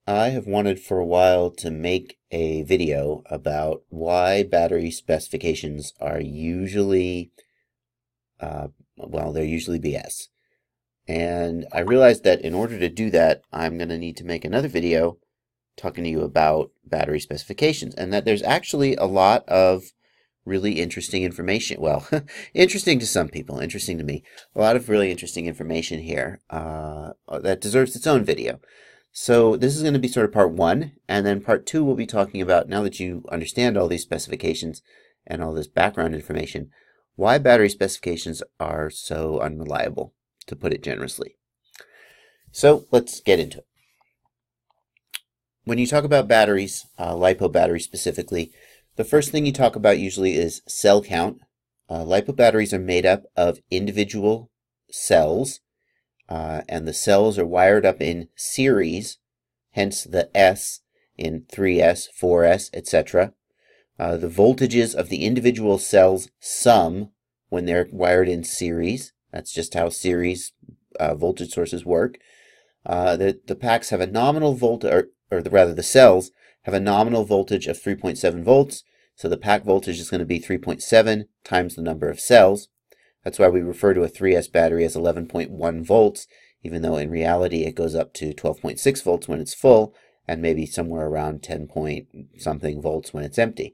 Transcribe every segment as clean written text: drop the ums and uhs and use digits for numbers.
I have wanted for a while to make a video about why battery specifications are usually, they're usually BS. And I realized that in order to do that, I'm going to need to make another video talking to you about battery specifications, and that there's actually a lot of really interesting information. Well, interesting to some people, interesting to me. A lot of really interesting information here that deserves its own video. So this is going to be sort of part one, and then part two we'll be talking about, now that you understand all these specifications and all this background information, why battery specifications are so unreliable, to put it generously. So let's get into it. When you talk about batteries, LiPo batteries specifically, the first thing you talk about usually is cell count. LiPo batteries are made up of individual cells, and the cells are wired up in series, hence the S in 3S, 4S, etc. The voltages of the individual cells sum when they're wired in series. That's just how series voltage sources work. The packs have a nominal voltage, the cells have a nominal voltage of 3.7 volts. So the pack voltage is going to be 3.7 times the number of cells. That's why we refer to a 3S battery as 11.1 volts, even though in reality it goes up to 12.6 volts when it's full, and maybe somewhere around 10 point something volts when it's empty.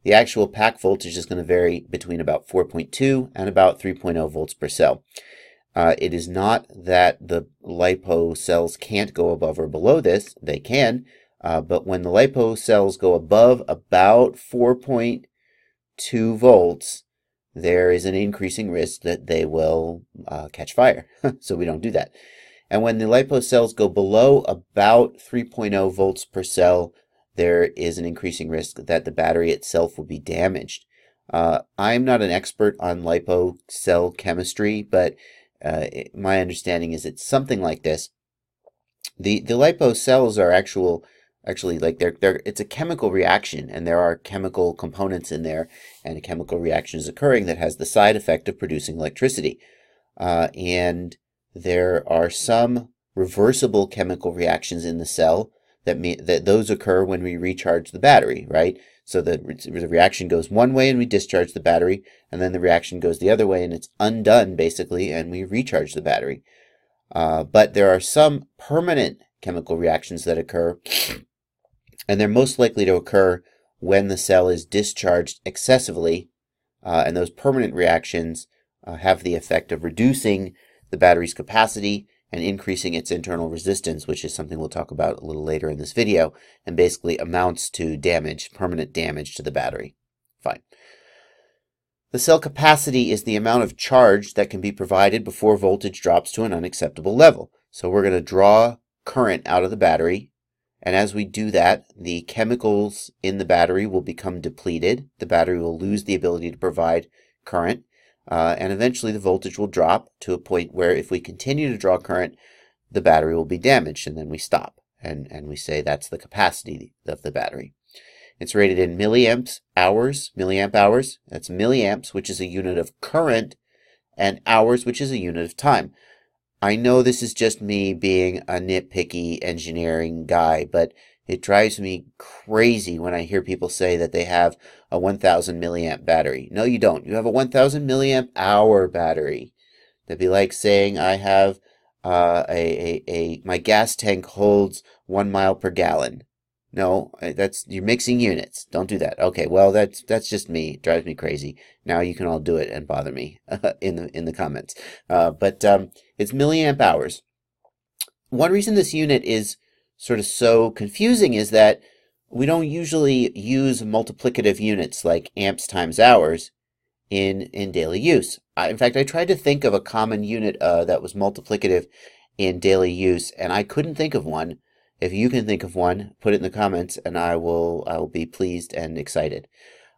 The actual pack voltage is going to vary between about 4.2 and about 3.0 volts per cell. It is not that the LiPo cells can't go above or below this. They can, but when the LiPo cells go above about 4.2 volts, there is an increasing risk that they will catch fire. So we don't do that. And when the LiPo cells go below about 3.0 volts per cell, there is an increasing risk that the battery itself will be damaged. I'm not an expert on LiPo cell chemistry, but my understanding is it's something like this. The LiPo cells are actually like it's a chemical reaction, and there are chemical components in there, and a chemical reaction is occurring that has the side effect of producing electricity. And there are some reversible chemical reactions in the cell that those occur when we recharge the battery, right? So the reaction goes one way and we discharge the battery, and then the reaction goes the other way and it's undone basically, and we recharge the battery. But there are some permanent chemical reactions that occur, and they're most likely to occur when the cell is discharged excessively, and those permanent reactions have the effect of reducing the battery's capacity and increasing its internal resistance, which is something we'll talk about a little later in this video, and basically amounts to damage, permanent damage to the battery. Fine. The cell capacity is the amount of charge that can be provided before voltage drops to an unacceptable level. So we're going to draw current out of the battery, and as we do that, the chemicals in the battery will become depleted. The battery will lose the ability to provide current. And eventually the voltage will drop to a point where if we continue to draw current, the battery will be damaged, and then we stop. And we say that's the capacity of the battery. It's rated in milliamp hours. That's milliamps, which is a unit of current, and hours, which is a unit of time. I know this is just me being a nitpicky engineering guy, but it drives me crazy when I hear people say that they have a 1000 milliamp battery. No, you don't. You have a 1000 milliamp hour battery. That'd be like saying I have my gas tank holds 1 mile per gallon. No, you're mixing units. Don't do that. Okay, well that's just me. It drives me crazy. Now you can all do it and bother me in the comments. But it's milliamp hours. One reason this unit is sort of so confusing is that we don't usually use multiplicative units like amps times hours in daily use. In fact, I tried to think of a common unit that was multiplicative in daily use, and I couldn't think of one. If you can think of one, put it in the comments, and I will be pleased and excited.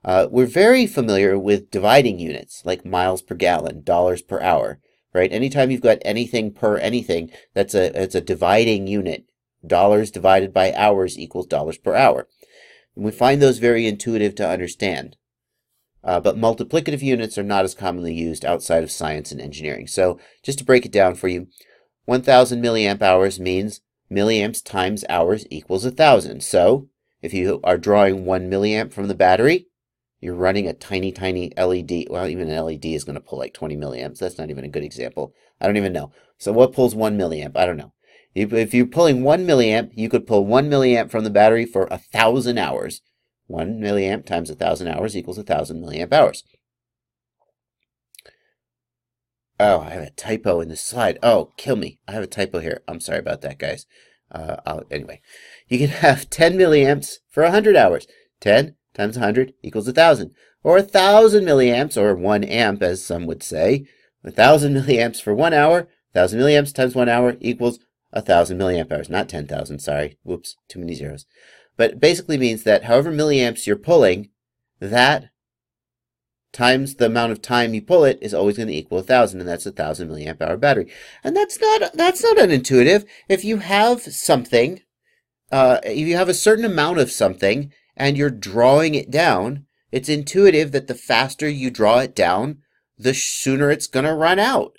We're very familiar with dividing units like miles per gallon, dollars per hour, right? Anytime you've got anything per anything, it's a dividing unit. Dollars divided by hours equals dollars per hour. And we find those very intuitive to understand. But multiplicative units are not as commonly used outside of science and engineering. So just to break it down for you, 1000 milliamp hours means milliamps times hours equals 1,000. So if you are drawing 1 milliamp from the battery, you're running a tiny, tiny LED. Well, even an LED is going to pull like 20 milliamps. That's not even a good example. I don't even know. So what pulls 1 milliamp? I don't know. If you're pulling 1 milliamp, you could pull 1 milliamp from the battery for 1,000 hours. 1 milliamp times 1,000 hours equals 1,000 milliamp hours. Oh, I have a typo in this slide. Oh, kill me. I have a typo here. I'm sorry about that, guys. Anyway, you can have 10 milliamps for 100 hours. 10 times 100 equals 1,000. Or 1,000 milliamps, or 1 amp, as some would say. 1,000 milliamps for 1 hour. 1,000 milliamps times 1 hour equals 1,000 milliamp hours. Not 10,000, sorry. Whoops, too many zeros. But it basically means that however milliamps you're pulling, that times the amount of time you pull it is always going to equal 1,000, and that's 1,000 milliamp hour battery. And that's not unintuitive. If you have something, if you have a certain amount of something and you're drawing it down, it's intuitive that the faster you draw it down, the sooner it's going to run out,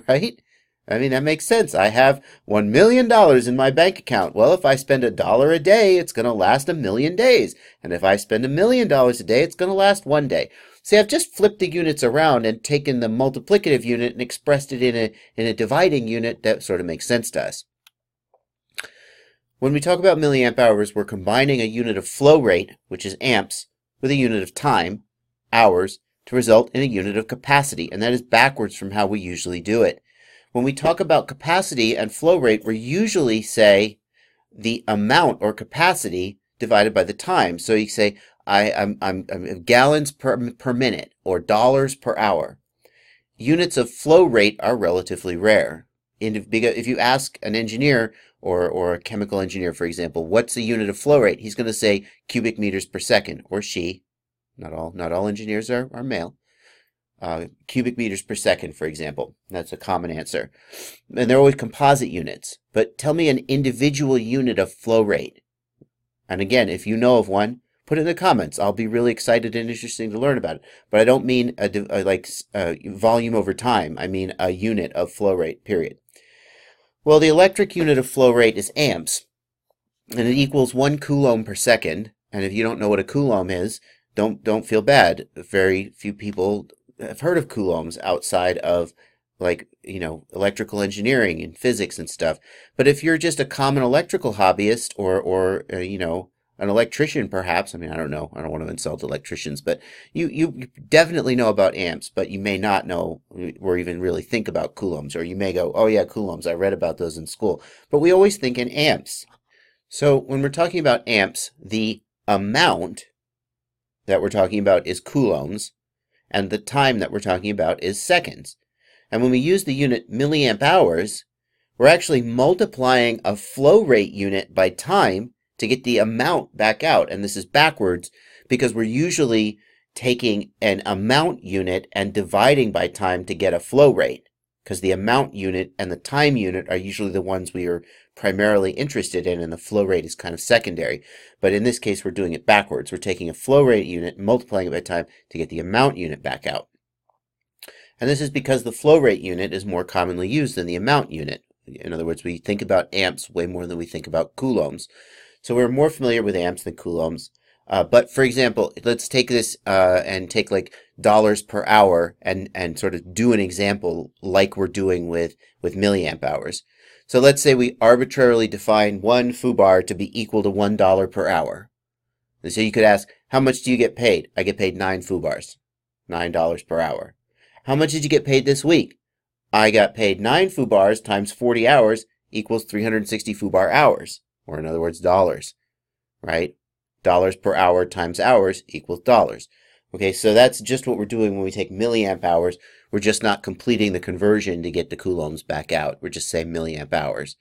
right? I mean, that makes sense. I have $1 million in my bank account. Well, if I spend $1 a day, it's going to last 1,000,000 days. And if I spend $1 million a day, it's going to last 1 day. See, I've just flipped the units around and taken the multiplicative unit and expressed it in a dividing unit that sort of makes sense to us. When we talk about milliamp hours, we're combining a unit of flow rate, which is amps, with a unit of time, hours, to result in a unit of capacity. And that is backwards from how we usually do it. When we talk about capacity and flow rate, we usually say the amount or capacity divided by the time. So you say, I'm gallons per minute or dollars per hour. Units of flow rate are relatively rare. If you ask an engineer or a chemical engineer, for example, what's the unit of flow rate? He's going to say cubic meters per second, or she. Not all engineers are male. Cubic meters per second, for example. That's a common answer. And they're always composite units. But tell me an individual unit of flow rate. And again, if you know of one, put it in the comments. I'll be really excited and interested to learn about it. But I don't mean volume over time. I mean a unit of flow rate, period. Well, the electric unit of flow rate is amps. And it equals 1 coulomb per second. And if you don't know what a coulomb is, don't feel bad. Very few people have heard of coulombs outside of electrical engineering and physics and stuff. But if you're just a common electrical hobbyist or an electrician perhaps, I mean, I don't know, I don't want to insult electricians, but you definitely know about amps, but you may not know or even really think about coulombs, or you may go, oh yeah, coulombs, I read about those in school. But we always think in amps. So when we're talking about amps, the amount that we're talking about is coulombs, and the time that we're talking about is seconds. And when we use the unit milliamp hours, we're actually multiplying a flow rate unit by time to get the amount back out. And this is backwards because we're usually taking an amount unit and dividing by time to get a flow rate, because the amount unit and the time unit are usually the ones we are primarily interested in, and the flow rate is kind of secondary. But in this case, we're doing it backwards. We're taking a flow rate unit and multiplying it by time to get the amount unit back out. And this is because the flow rate unit is more commonly used than the amount unit. In other words, we think about amps way more than we think about coulombs. So we're more familiar with amps than coulombs. But for example, let's take this and take like dollars per hour and sort of do an example like we're doing with milliamp hours. So let's say we arbitrarily define one foobar to be equal to $1 per hour. And so you could ask, how much do you get paid? I get paid 9 foobars, $9 per hour. How much did you get paid this week? I got paid 9 foobars times 40 hours equals 360 foobar hours, or in other words, dollars, right? Dollars per hour times hours equals dollars. Okay, so that's just what we're doing when we take milliamp hours. We're just not completing the conversion to get the coulombs back out. We're just saying milliamp hours.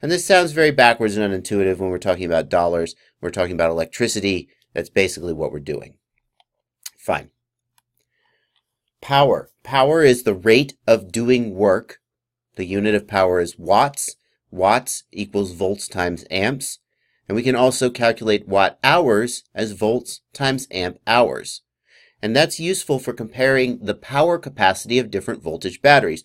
And this sounds very backwards and unintuitive when we're talking about dollars. We're talking about electricity. That's basically what we're doing. Fine. Power. Power is the rate of doing work. The unit of power is watts. Watts equals volts times amps. And we can also calculate watt hours as volts times amp hours. And that's useful for comparing the power capacity of different voltage batteries.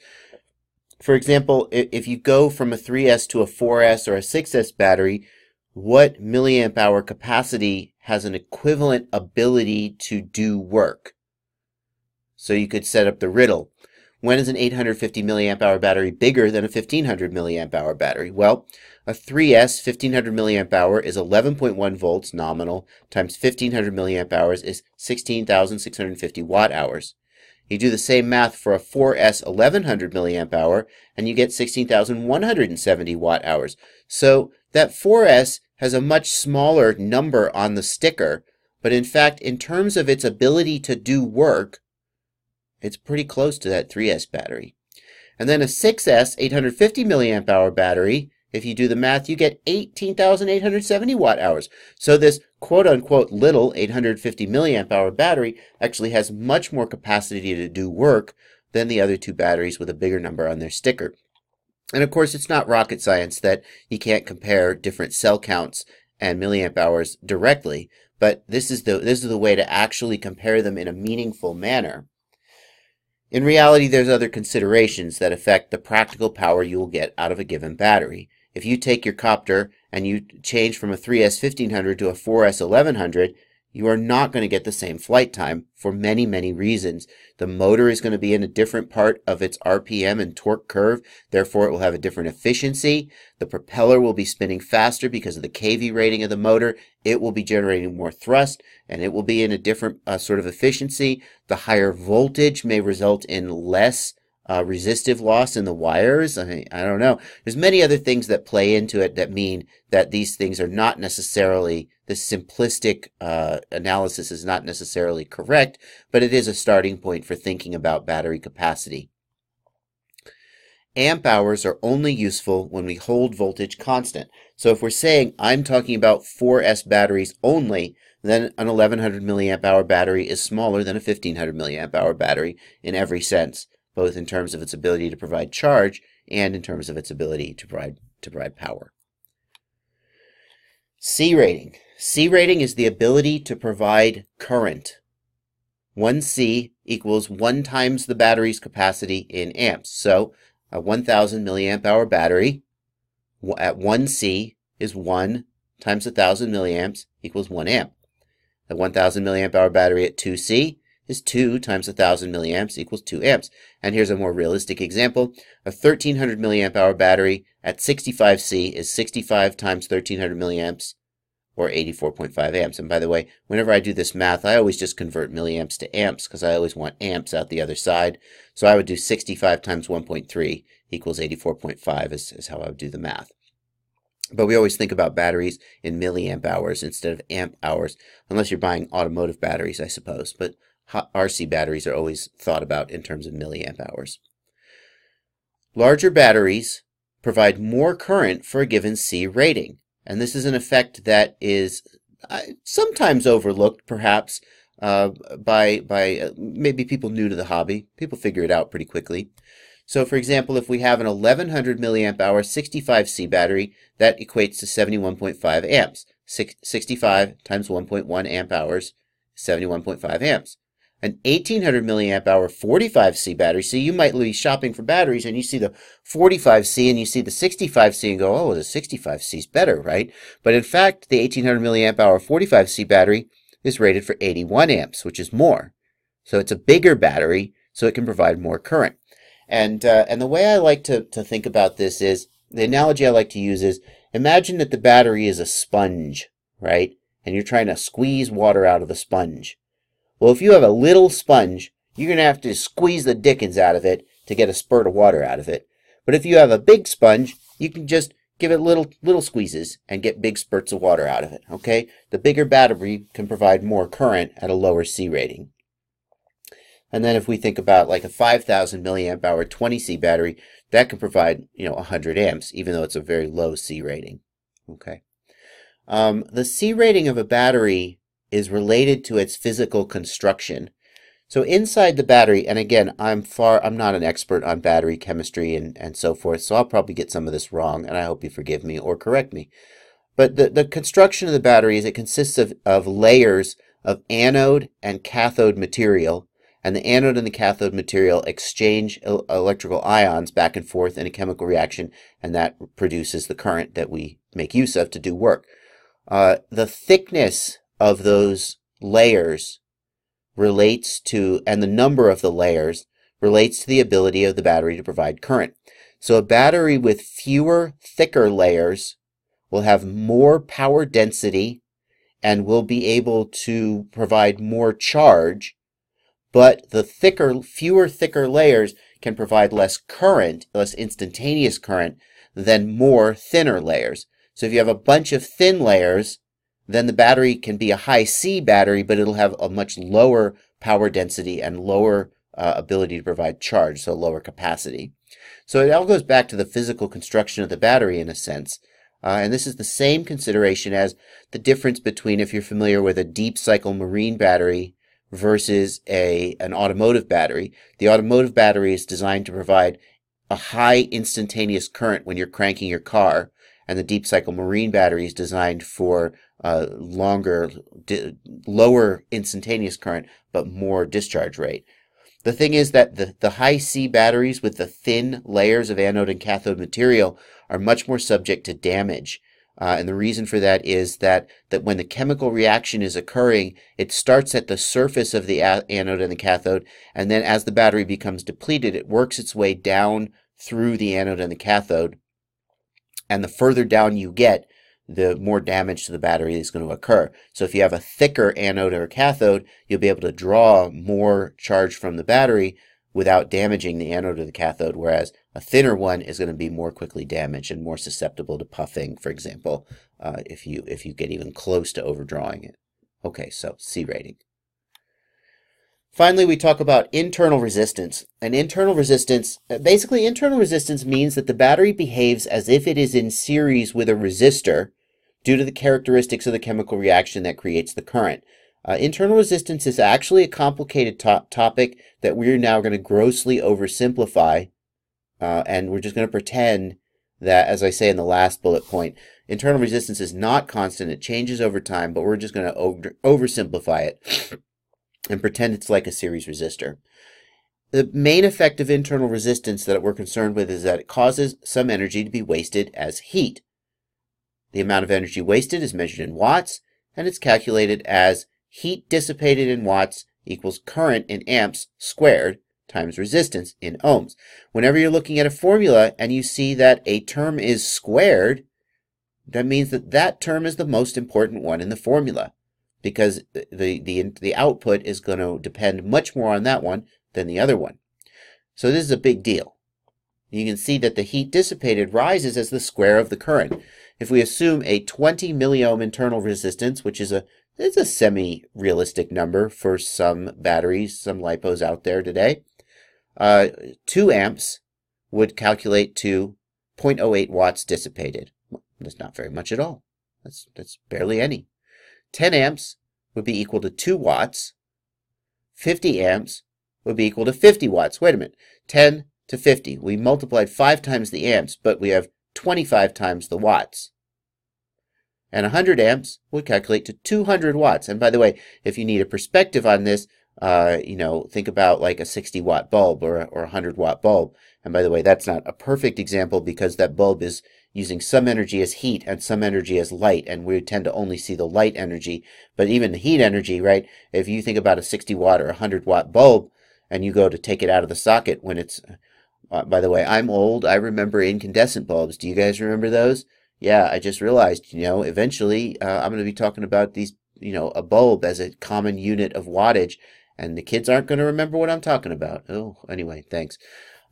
For example, if you go from a 3S to a 4S or a 6S battery, what milliamp hour capacity has an equivalent ability to do work? So you could set up the riddle. When is an 850 milliamp hour battery bigger than a 1500 milliamp hour battery? Well, a 3S 1500 milliamp hour is 11.1 volts nominal times 1500 milliamp hours is 16,650 watt hours. You do the same math for a 4S 1100 milliamp hour and you get 16,170 watt hours. So that 4S has a much smaller number on the sticker, but in fact, in terms of its ability to do work, it's pretty close to that 3S battery. And then a 6S 850 milliamp hour battery, if you do the math, you get 18,870 watt hours. So this quote-unquote little 850 milliamp hour battery actually has much more capacity to do work than the other two batteries with a bigger number on their sticker. And of course, it's not rocket science that you can't compare different cell counts and milliamp hours directly, but this is the way to actually compare them in a meaningful manner. In reality, there's other considerations that affect the practical power you will get out of a given battery. If you take your copter and you change from a 3S 1500 to a 4S 1100, you are not going to get the same flight time for many, many reasons. The motor is going to be in a different part of its RPM and torque curve, therefore it will have a different efficiency. The propeller will be spinning faster because of the kV rating of the motor. It will be generating more thrust, and it will be in a different sort of efficiency. The higher voltage may result in less resistive loss in the wires. I don't know. There's many other things that play into it that mean that these things are not necessarily, the simplistic analysis is not necessarily correct, but it is a starting point for thinking about battery capacity. Amp hours are only useful when we hold voltage constant. So if we're saying I'm talking about 4S batteries only, then an 1100 milliamp hour battery is smaller than a 1500 milliamp hour battery in every sense, both in terms of its ability to provide charge and in terms of its ability to provide power. C rating. C rating is the ability to provide current. 1 C equals 1 times the battery's capacity in amps. So a 1000 milliamp hour battery at 1 C is 1 times 1000 milliamps equals 1 amp. A 1000 milliamp hour battery at 2 C is 2 times 1000 milliamps equals 2 amps. And here's a more realistic example. A 1300 milliamp hour battery at 65 C is 65 times 1300 milliamps, or 84.5 amps. And by the way, whenever I do this math, I always just convert milliamps to amps because I always want amps out the other side. So I would do 65 times 1.3 equals 84.5 is how I would do the math. But we always think about batteries in milliamp hours instead of amp hours, unless you're buying automotive batteries, I suppose. But RC batteries are always thought about in terms of milliamp hours. Larger batteries provide more current for a given C rating. And this is an effect that is sometimes overlooked, perhaps, by maybe people new to the hobby. People figure it out pretty quickly. So, for example, if we have an 1100 milliamp hour 65C battery, that equates to 71.5 amps. 65 times 1.1 amp hours, 71.5 amps. An 1800 milliamp hour 45C battery. So you might be shopping for batteries and you see the 45C and you see the 65C and go, oh, the 65C is better, right? But in fact, the 1800 milliamp hour 45C battery is rated for 81 amps, which is more. So it's a bigger battery, so it can provide more current. And the way I like to think about this is, the analogy I like to use is, imagine that the battery is a sponge, right? And you're trying to squeeze water out of the sponge. Well, if you have a little sponge, you're going to have to squeeze the dickens out of it to get a spurt of water out of it. But if you have a big sponge, you can just give it little squeezes and get big spurts of water out of it, okay? The bigger battery can provide more current at a lower C rating. And then if we think about like a 5000 milliamp hour 20C battery, that can provide, 100 amps, even though it's a very low C rating, okay? The C rating of a battery is related to its physical construction. So inside the battery, and again, I'm not an expert on battery chemistry and so forth, so I'll probably get some of this wrong, and I hope you forgive me or correct me. But the construction of the battery is it consists of layers of anode and cathode material, and the anode and the cathode material exchange electrical ions back and forth in a chemical reaction, and that produces the current that we make use of to do work. The thickness of those layers relates to, and the number of the layers relates to the ability of the battery to provide current. So a battery with fewer, thicker layers will have more power density and will be able to provide more charge, but the fewer, thicker layers can provide less current, less instantaneous current than more thinner layers. So if you have a bunch of thin layers, then the battery can be a high C battery, but it'll have a much lower power density and lower ability to provide charge, so lower capacity. So it all goes back to the physical construction of the battery in a sense. And this is the same consideration as the difference between, if you're familiar with a deep cycle marine battery versus an automotive battery. The automotive battery is designed to provide a high instantaneous current when you're cranking your car, and the deep cycle marine battery is designed for lower instantaneous current but more discharge rate. The thing is that the high C batteries with the thin layers of anode and cathode material are much more subject to damage. And the reason for that is that when the chemical reaction is occurring, it starts at the surface of the anode and the cathode, and then as the battery becomes depleted, it works its way down through the anode and the cathode. And the further down you get, the more damage to the battery is going to occur. So if you have a thicker anode or cathode, you'll be able to draw more charge from the battery without damaging the anode or the cathode, whereas a thinner one is going to be more quickly damaged and more susceptible to puffing, for example, if you get even close to overdrawing it. Okay, so C rating. Finally, we talk about internal resistance. And internal resistance, basically internal resistance means that the battery behaves as if it is in series with a resistor due to the characteristics of the chemical reaction that creates the current. Internal resistance is actually a complicated topic that we're now going to grossly oversimplify, and we're just going to pretend that, as I say in the last bullet point, internal resistance is not constant. It changes over time, but we're just going to oversimplify it and pretend it's like a series resistor. The main effect of internal resistance that we're concerned with is that it causes some energy to be wasted as heat. The amount of energy wasted is measured in watts, and it's calculated as heat dissipated in watts equals current in amps squared times resistance in ohms. Whenever you're looking at a formula and you see that a term is squared, that means that that term is the most important one in the formula, because the output is going to depend much more on that one than the other one. So this is a big deal. You can see that the heat dissipated rises as the square of the current. If we assume a 20 milliohm internal resistance, which is it's a semi-realistic number for some batteries, some LiPos out there today, 2 amps would calculate to 0.08 watts dissipated. That's not very much at all. That's barely any. 10 amps would be equal to 2 watts. 50 amps would be equal to 50 watts. Wait a minute. 10 to 50. We multiplied 5 times the amps, but we have 25 times the watts. And 100 amps would calculate to 200 watts. And by the way, if you need a perspective on this, think about like a 60-watt bulb or a 100-watt bulb. And by the way, that's not a perfect example because that bulb is using some energy as heat and some energy as light, and we tend to only see the light energy. But even the heat energy, right, if you think about a 60-watt or a 100-watt bulb and you go to take it out of the socket when it's, by the way, I'm old. I remember incandescent bulbs. Do you guys remember those? Yeah, I just realized, eventually I'm going to be talking about these, a bulb as a common unit of wattage, and the kids aren't going to remember what I'm talking about. Oh, anyway, thanks.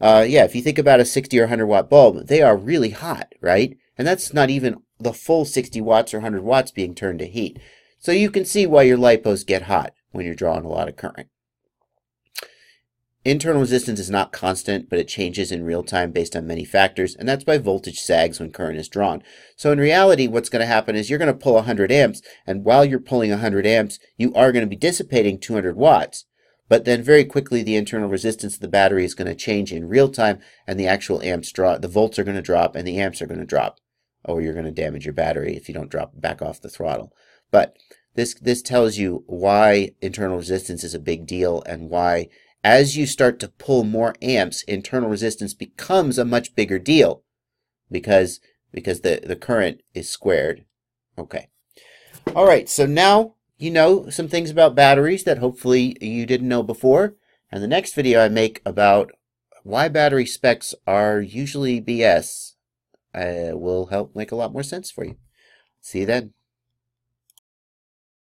Yeah, if you think about a 60 or 100-watt bulb, they are really hot, right? And that's not even the full 60 watts or 100 watts being turned to heat. So you can see why your LiPos get hot when you're drawing a lot of current. Internal resistance is not constant, but it changes in real time based on many factors, and that's why voltage sags when current is drawn. So in reality, what's going to happen is you're going to pull 100 amps, and while you're pulling 100 amps, you are going to be dissipating 200 watts. But then very quickly, the internal resistance of the battery is going to change in real time, and the actual amps drop, the volts are going to drop, and the amps are going to drop. Or you're going to damage your battery if you don't drop back off the throttle. But this tells you why internal resistance is a big deal and why as you start to pull more amps, internal resistance becomes a much bigger deal because the current is squared. Okay. All right, so now you know some things about batteries that hopefully you didn't know before. And the next video I make about why battery specs are usually BS will help make a lot more sense for you. See you then.